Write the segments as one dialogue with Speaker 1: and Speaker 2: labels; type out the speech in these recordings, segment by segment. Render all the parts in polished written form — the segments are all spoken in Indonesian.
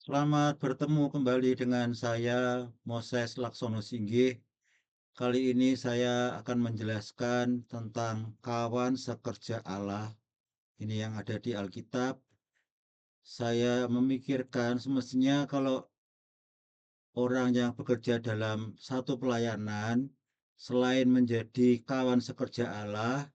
Speaker 1: Selamat bertemu kembali dengan saya, Moses Laksono Singgih. Kali ini saya akan menjelaskan tentang kawan sekerja Allah. Ini yang ada di Alkitab. Saya memikirkan semestinya kalau orang yang bekerja dalam satu pelayanan, selain menjadi kawan sekerja Allah,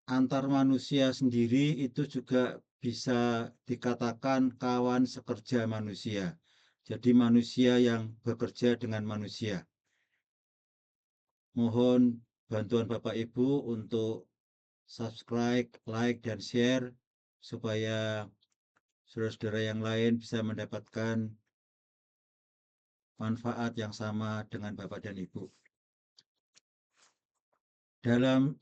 Speaker 1: antar manusia sendiri itu juga bisa dikatakan kawan sekerja manusia. Jadi manusia yang bekerja dengan manusia. Mohon bantuan Bapak Ibu untuk subscribe, like, dan share supaya saudara-saudara yang lain bisa mendapatkan manfaat yang sama dengan Bapak dan Ibu. Dalam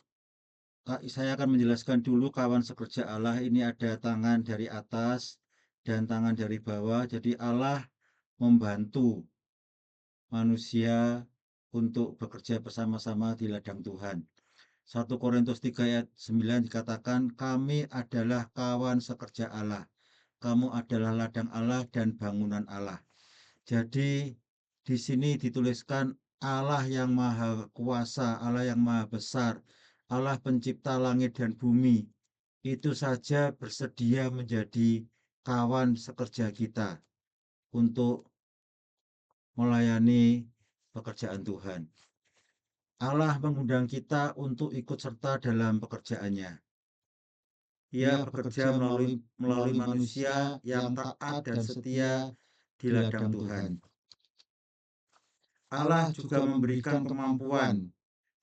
Speaker 1: Saya akan menjelaskan dulu kawan sekerja Allah ini ada tangan dari atas dan tangan dari bawah. Jadi Allah membantu manusia untuk bekerja bersama-sama di ladang Tuhan. 1 Korintus 3 ayat 9 dikatakan, kami adalah kawan sekerja Allah. Kamu adalah ladang Allah dan bangunan Allah. Jadi di sini dituliskan Allah yang maha kuasa, Allah yang maha besar, Allah pencipta langit dan bumi, itu saja bersedia menjadi kawan sekerja kita untuk melayani pekerjaan Tuhan. Allah mengundang kita untuk ikut serta dalam pekerjaannya. Ia bekerja melalui manusia yang taat dan setia di ladang Tuhan. Allah juga memberikan kemampuan,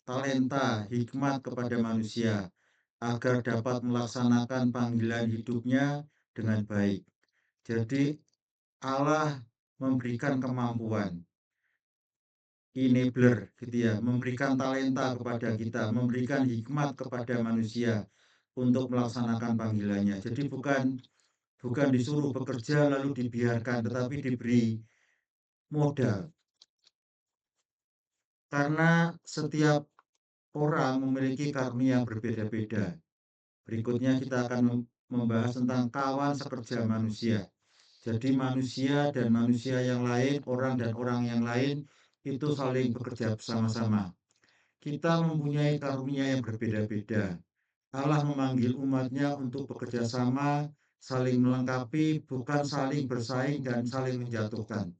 Speaker 1: talenta, hikmat kepada manusia agar dapat melaksanakan panggilan hidupnya dengan baik. Jadi Allah memberikan kemampuan, enabler gitu ya, memberikan talenta kepada kita, memberikan hikmat kepada manusia untuk melaksanakan panggilannya. Jadi bukan disuruh bekerja lalu dibiarkan, tetapi diberi modal. Karena setiap orang memiliki karunia berbeda-beda. Berikutnya kita akan membahas tentang kawan sekerja manusia. Jadi manusia dan manusia yang lain, orang dan orang yang lain itu saling bekerja bersama-sama. Kita mempunyai karunia yang berbeda-beda. Allah memanggil umatnya untuk bekerja sama, saling melengkapi, bukan saling bersaing dan saling menjatuhkan.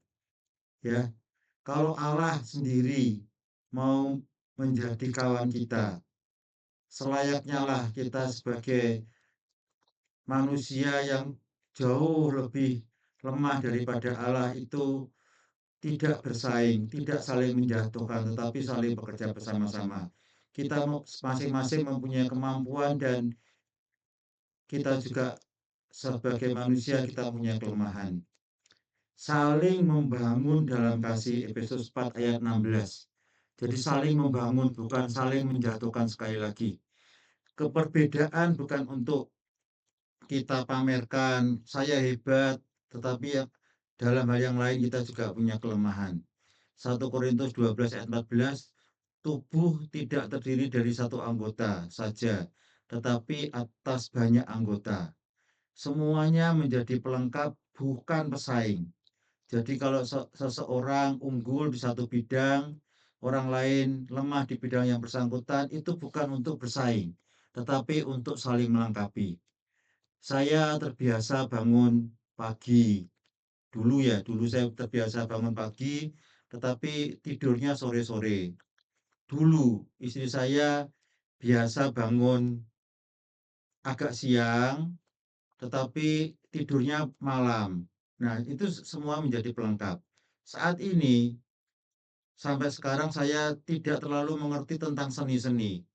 Speaker 1: Ya, kalau Allah sendiri mau menjadi kawan kita, selayaknya lah kita sebagai manusia yang jauh lebih lemah daripada Allah itu tidak bersaing, tidak saling menjatuhkan, tetapi saling bekerja bersama-sama. Kita masing-masing mempunyai kemampuan dan kita juga sebagai manusia kita punya kelemahan. Saling membangun dalam kasih Efesus 4 ayat 16. Jadi saling membangun bukan saling menjatuhkan sekali lagi. Keperbedaan bukan untuk kita pamerkan saya hebat, tetapi dalam hal yang lain kita juga punya kelemahan. 1 Korintus 12 ayat 14, tubuh tidak terdiri dari satu anggota saja, tetapi atas banyak anggota. Semuanya menjadi pelengkap, bukan pesaing. Jadi kalau seseorang unggul di satu bidang, orang lain lemah di bidang yang bersangkutan, itu bukan untuk bersaing, tetapi untuk saling melengkapi. Saya terbiasa bangun pagi. Dulu saya terbiasa bangun pagi, tetapi tidurnya sore-sore. Dulu istri saya biasa bangun agak siang, tetapi tidurnya malam. Nah, itu semua menjadi pelengkap. Saat ini, sampai sekarang saya tidak terlalu mengerti tentang seni-seni.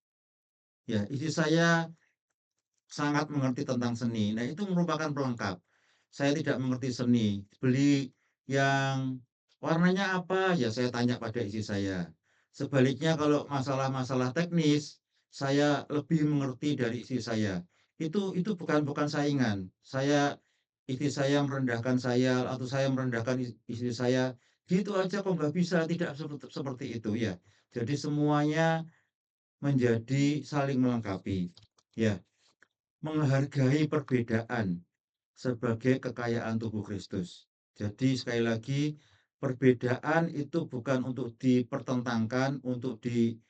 Speaker 1: Ya, istri saya sangat mengerti tentang seni. Nah, itu merupakan pelengkap. Saya tidak mengerti seni. Beli yang warnanya apa? Ya, saya tanya pada istri saya. Sebaliknya kalau masalah-masalah teknis, saya lebih mengerti dari istri saya. Itu bukan saingan. Istri saya merendahkan saya atau saya merendahkan istri saya. Gitu aja kok nggak bisa, tidak seperti itu ya. Jadi semuanya menjadi saling melengkapi. Ya, menghargai perbedaan. sebagai kekayaan tubuh Kristus. Jadi sekali lagi, perbedaan itu bukan untuk dipertentangkan, untuk dianggap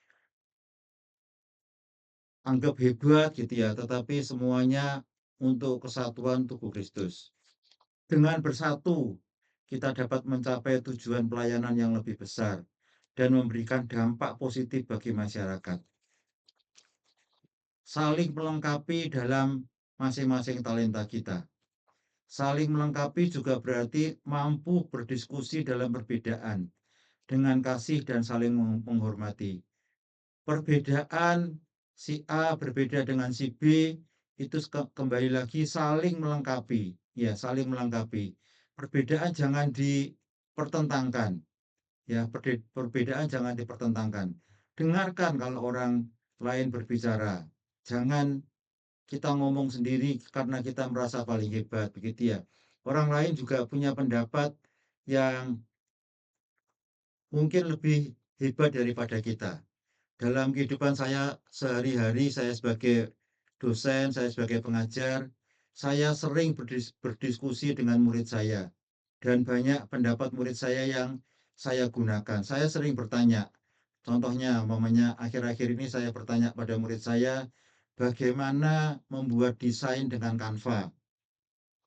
Speaker 1: hebat gitu ya, tetapi semuanya untuk kesatuan tubuh Kristus. Dengan bersatu, kita dapat mencapai tujuan pelayanan yang lebih besar dan memberikan dampak positif bagi masyarakat. Saling melengkapi dalam masing-masing talenta kita. Saling melengkapi juga berarti mampu berdiskusi dalam perbedaan dengan kasih dan saling menghormati. Perbedaan si A berbeda dengan si B itu kembali lagi saling melengkapi, ya, saling melengkapi. Perbedaan jangan dipertentangkan, ya, perbedaan jangan dipertentangkan. Dengarkan kalau orang lain berbicara. Jangan kita ngomong sendiri karena kita merasa paling hebat, begitu ya. Orang lain juga punya pendapat yang mungkin lebih hebat daripada kita. Dalam kehidupan saya sehari-hari, saya sebagai dosen, saya sebagai pengajar, saya sering berdiskusi dengan murid saya. Dan banyak pendapat murid saya yang saya gunakan. Saya sering bertanya, contohnya, umpamanya akhir-akhir ini saya bertanya pada murid saya, bagaimana membuat desain dengan Canva.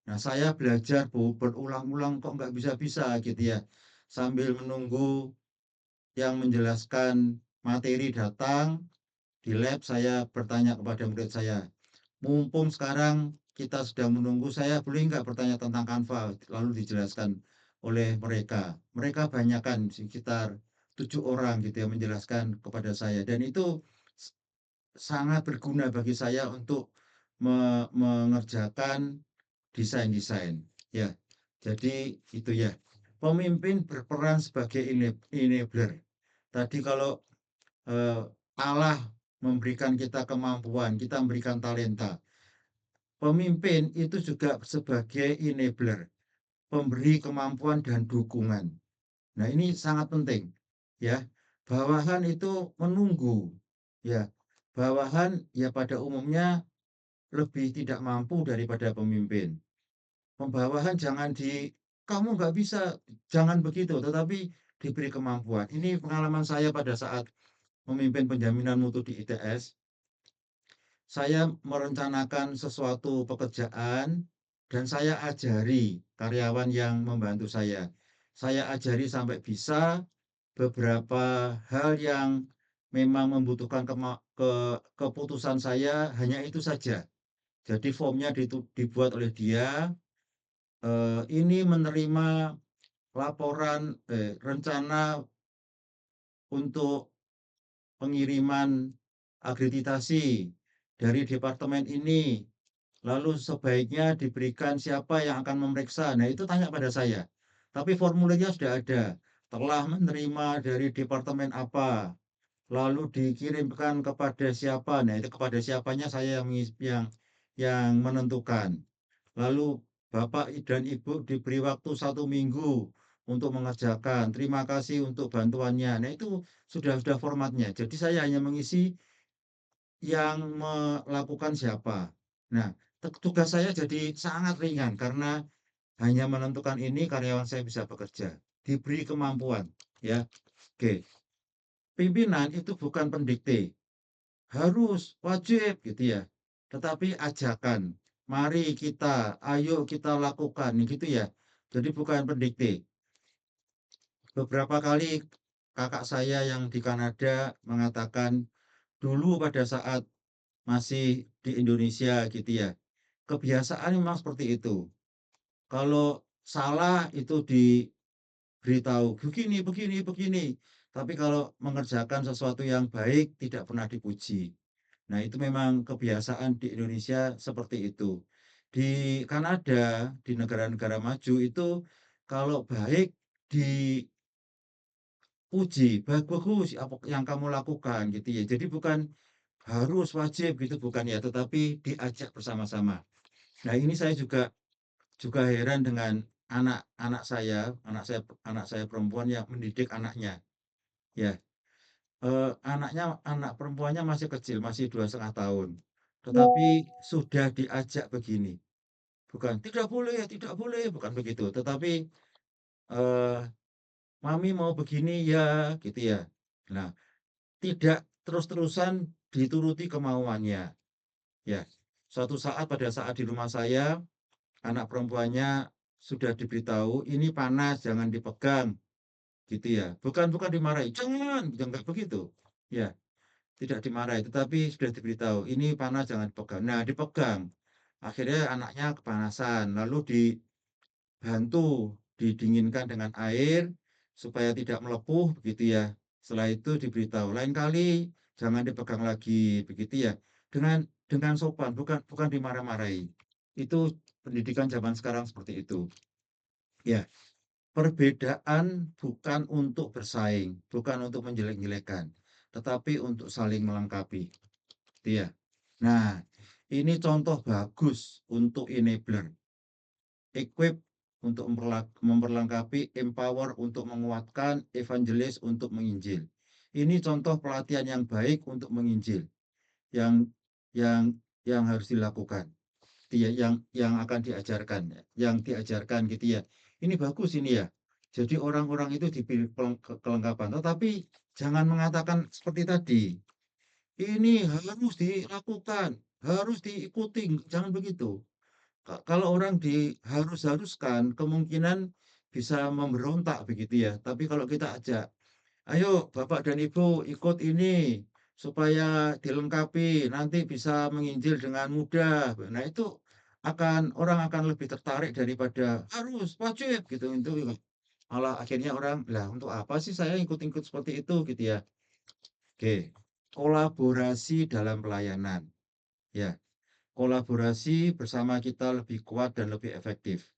Speaker 1: Nah, saya belajar berulang-ulang kok nggak bisa-bisa gitu ya. Sambil menunggu yang menjelaskan materi datang, di lab saya bertanya kepada murid saya, mumpung sekarang kita sedang menunggu, saya boleh nggak bertanya tentang Canva? Lalu dijelaskan oleh mereka. Mereka banyakkan sekitar 7 orang gitu ya menjelaskan kepada saya. Dan itu sangat berguna bagi saya untuk mengerjakan desain-desain. Ya, jadi itu ya. Pemimpin berperan sebagai enabler. Tadi kalau Allah memberikan kita kemampuan, kita memberikan talenta. Pemimpin itu juga sebagai enabler, pemberi kemampuan dan dukungan. Nah, ini sangat penting, ya. Bawahan itu menunggu, ya. Bawahan ya pada umumnya lebih tidak mampu daripada pemimpin. Pembawahan jangan kamu nggak bisa, jangan begitu, tetapi diberi kemampuan. Ini pengalaman saya pada saat memimpin penjaminan mutu di ITS. Saya merencanakan sesuatu pekerjaan dan saya ajari karyawan yang membantu saya. Saya ajari sampai bisa beberapa hal yang memang membutuhkan keputusan saya hanya itu saja. Jadi formnya dibuat oleh dia, ini menerima laporan, rencana untuk pengiriman akreditasi dari departemen ini. Lalu sebaiknya diberikan siapa yang akan memeriksa. Nah, itu tanya pada saya. Tapi formulirnya sudah ada. Telah menerima dari departemen apa, lalu dikirimkan kepada siapa. Nah, itu kepada siapanya saya yang menentukan. Lalu Bapak dan Ibu diberi waktu 1 minggu untuk mengerjakan. Terima kasih untuk bantuannya. Nah, itu sudah formatnya. Jadi saya hanya mengisi yang melakukan siapa. Nah, tugas saya jadi sangat ringan karena hanya menentukan ini karyawan saya bisa bekerja. Diberi kemampuan, ya. Oke. Pimpinan itu bukan pendikte, harus, wajib gitu ya. Tetapi ajakan, mari kita, ayo kita lakukan, gitu ya. Jadi bukan pendikte. Beberapa kali kakak saya yang di Kanada mengatakan, dulu pada saat masih di Indonesia gitu ya, kebiasaan memang seperti itu. Kalau salah itu diberitahu, begini, begini, begini. Tapi kalau mengerjakan sesuatu yang baik tidak pernah dipuji. Nah, itu memang kebiasaan di Indonesia seperti itu. Di Kanada, di negara-negara maju itu kalau baik dipuji, bagus apa yang kamu lakukan gitu ya. Jadi bukan harus wajib gitu bukan ya, tetapi diajak bersama-sama. Nah, ini saya juga heran dengan anak saya perempuan yang mendidik anaknya. Ya, anak perempuannya masih kecil, masih 2,5 tahun. Tetapi sudah diajak begini. bukan, tidak boleh," bukan begitu. Tetapi, eee, "Mami mau begini ya," gitu ya. Nah, tidak terus-terusan dituruti kemauannya, ya. Suatu saat pada saat di rumah saya, anak perempuannya sudah diberitahu, "Ini panas, jangan dipegang," gitu ya. Bukan dimarahi, "Jangan!" Ya enggak begitu. Ya, tidak dimarahi, tetapi sudah diberitahu, "Ini panas, jangan dipegang." Nah, dipegang. Akhirnya anaknya kepanasan, lalu dibantu, didinginkan dengan air supaya tidak melepuh, begitu ya. Setelah itu diberitahu, "Lain kali jangan dipegang lagi," begitu ya. Dengan sopan, bukan dimarah-marahi. Itu pendidikan zaman sekarang seperti itu. Ya, perbedaan bukan untuk bersaing, bukan untuk menjelek-jelekan, tetapi untuk saling melengkapi, gitu ya. Nah, ini contoh bagus untuk enabler, equip untuk memperlengkapi, empower untuk menguatkan, evangelis untuk menginjil. Ini contoh pelatihan yang baik untuk menginjil, yang yang yang harus dilakukan. Iya, yang akan diajarkan, yang diajarkan gitu ya. Ini bagus ini ya. Jadi orang-orang itu diberi kelengkapan, tetapi jangan mengatakan seperti tadi, "Ini harus dilakukan, harus diikuti," jangan begitu. Kalau orang diharus-haruskan, kemungkinan bisa memberontak begitu ya. Tapi kalau kita ajak, "Ayo Bapak dan Ibu ikut ini, supaya dilengkapi, nanti bisa menginjil dengan mudah." Nah itu orang akan lebih tertarik daripada, "Harus, wajib," gitu. Itu malah akhirnya orang, "Lah untuk apa sih saya ikut-ikut seperti itu?" Gitu ya. Oke, kolaborasi dalam pelayanan, ya. Kolaborasi bersama kita lebih kuat dan lebih efektif.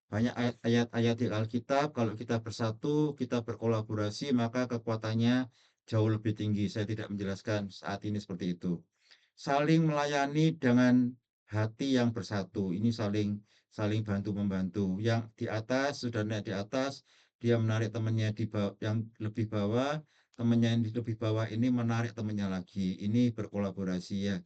Speaker 1: Banyak ayat-ayat di Alkitab, kalau kita bersatu, kita berkolaborasi, maka kekuatannya jauh lebih tinggi. Saya tidak menjelaskan saat ini seperti itu. Saling melayani dengan hati yang bersatu. Ini saling saling bantu-membantu. Yang di atas sudah naik di atas, dia menarik temannya yang lebih bawah, temannya yang di lebih bawah ini menarik temannya lagi. Ini berkolaborasi ya.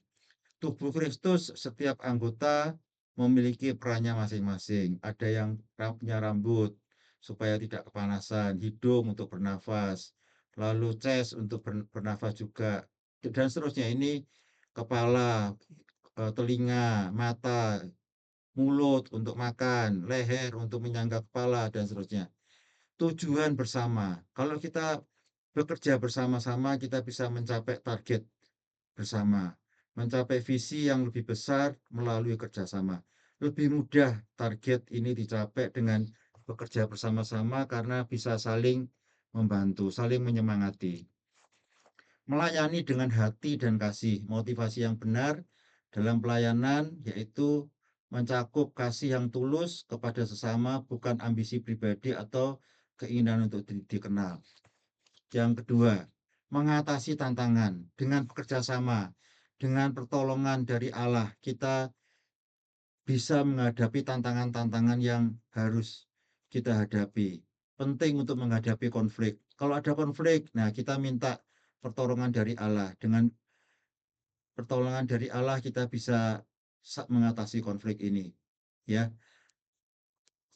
Speaker 1: Tubuh Kristus, setiap anggota memiliki perannya masing-masing. Ada yang punya rambut supaya tidak kepanasan, hidung untuk bernafas, lalu chest untuk bernafas juga, dan seterusnya. Ini kepala, telinga, mata, mulut untuk makan, leher untuk menyangga kepala, dan seterusnya. Tujuan bersama. Kalau kita bekerja bersama-sama, kita bisa mencapai target bersama, mencapai visi yang lebih besar melalui kerjasama. Lebih mudah target ini dicapai dengan bekerja bersama-sama karena bisa saling membantu, saling menyemangati. Melayani dengan hati dan kasih, motivasi yang benar dalam pelayanan yaitu mencakup kasih yang tulus kepada sesama, bukan ambisi pribadi atau keinginan untuk dikenal. Yang kedua, mengatasi tantangan dengan bekerja sama, dengan pertolongan dari Allah, kita bisa menghadapi tantangan-tantangan yang harus kita hadapi. Penting untuk menghadapi konflik. Kalau ada konflik, nah kita minta pertolongan dari Allah. Dengan pertolongan dari Allah kita bisa mengatasi konflik ini. Ya,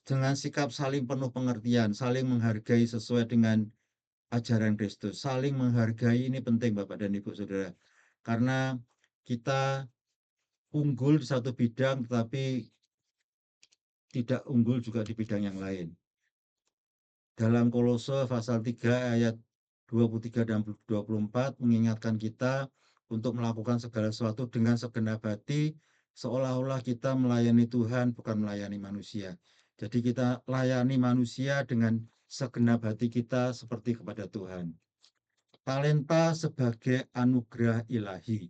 Speaker 1: dengan sikap saling penuh pengertian, saling menghargai sesuai dengan ajaran Kristus. Saling menghargai ini penting Bapak dan Ibu Saudara. Karena kita unggul di satu bidang tetapi tidak unggul juga di bidang yang lain. Dalam Kolose pasal 3 ayat 23 dan 24 mengingatkan kita untuk melakukan segala sesuatu dengan segenap hati, seolah-olah kita melayani Tuhan bukan melayani manusia. Jadi kita layani manusia dengan segenap hati kita seperti kepada Tuhan. Talenta sebagai anugerah ilahi,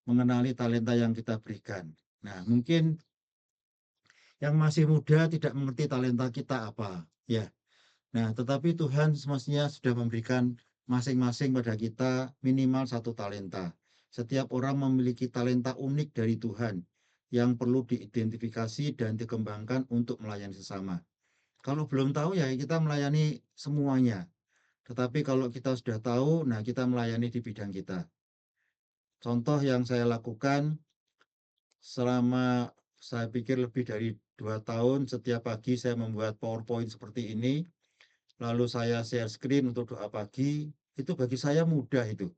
Speaker 1: mengenali talenta yang kita berikan. Nah, mungkin yang masih muda tidak mengerti talenta kita apa, ya. Nah, tetapi Tuhan semestinya sudah memberikan masing-masing pada kita minimal satu talenta. Setiap orang memiliki talenta unik dari Tuhan yang perlu diidentifikasi dan dikembangkan untuk melayani sesama. Kalau belum tahu ya kita melayani semuanya. Tetapi kalau kita sudah tahu, nah kita melayani di bidang kita. Contoh yang saya lakukan selama saya pikir lebih dari 2 tahun setiap pagi saya membuat PowerPoint seperti ini, lalu saya share screen untuk doa pagi, itu bagi saya mudah itu.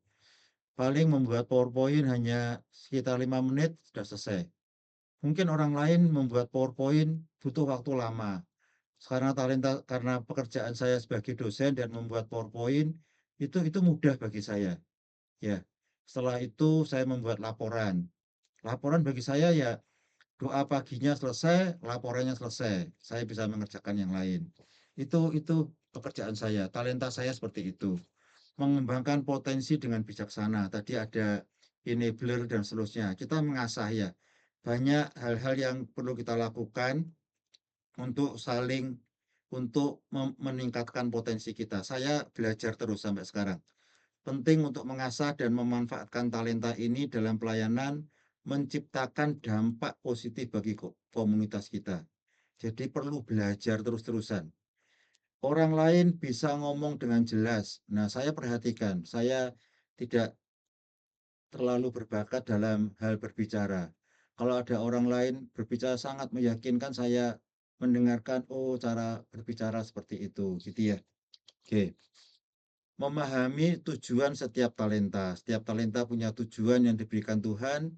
Speaker 1: Paling membuat PowerPoint hanya sekitar 5 menit sudah selesai. Mungkin orang lain membuat PowerPoint butuh waktu lama. Karena pekerjaan saya sebagai dosen dan membuat PowerPoint, itu mudah bagi saya, ya. Setelah itu saya membuat laporan. Laporan bagi saya ya doa paginya selesai, laporannya selesai, saya bisa mengerjakan yang lain. Itu pekerjaan saya, talenta saya seperti itu. Mengembangkan potensi dengan bijaksana. Tadi ada enabler dan seterusnya. Kita mengasah ya, banyak hal-hal yang perlu kita lakukan untuk meningkatkan potensi kita. Saya belajar terus sampai sekarang. Penting untuk mengasah dan memanfaatkan talenta ini dalam pelayanan, menciptakan dampak positif bagi komunitas kita. Jadi perlu belajar terus-terusan. Orang lain bisa ngomong dengan jelas. Nah, saya perhatikan, saya tidak terlalu berbakat dalam hal berbicara. Kalau ada orang lain berbicara sangat meyakinkan, saya mendengarkan, oh cara berbicara seperti itu, gitu ya. Oke. Memahami tujuan setiap talenta. Setiap talenta punya tujuan yang diberikan Tuhan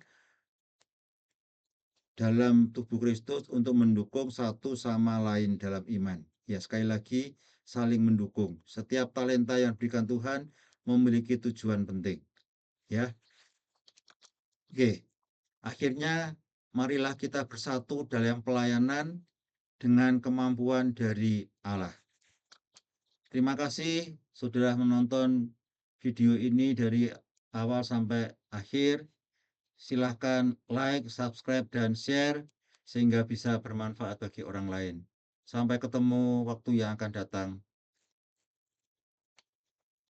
Speaker 1: dalam tubuh Kristus untuk mendukung satu sama lain dalam iman. Ya, sekali lagi saling mendukung. Setiap talenta yang diberikan Tuhan memiliki tujuan penting. Ya, oke. Akhirnya marilah kita bersatu dalam pelayanan dengan kemampuan dari Allah. Terima kasih sudah menonton video ini dari awal sampai akhir. Silahkan like, subscribe, dan share sehingga bisa bermanfaat bagi orang lain. Sampai ketemu waktu yang akan datang.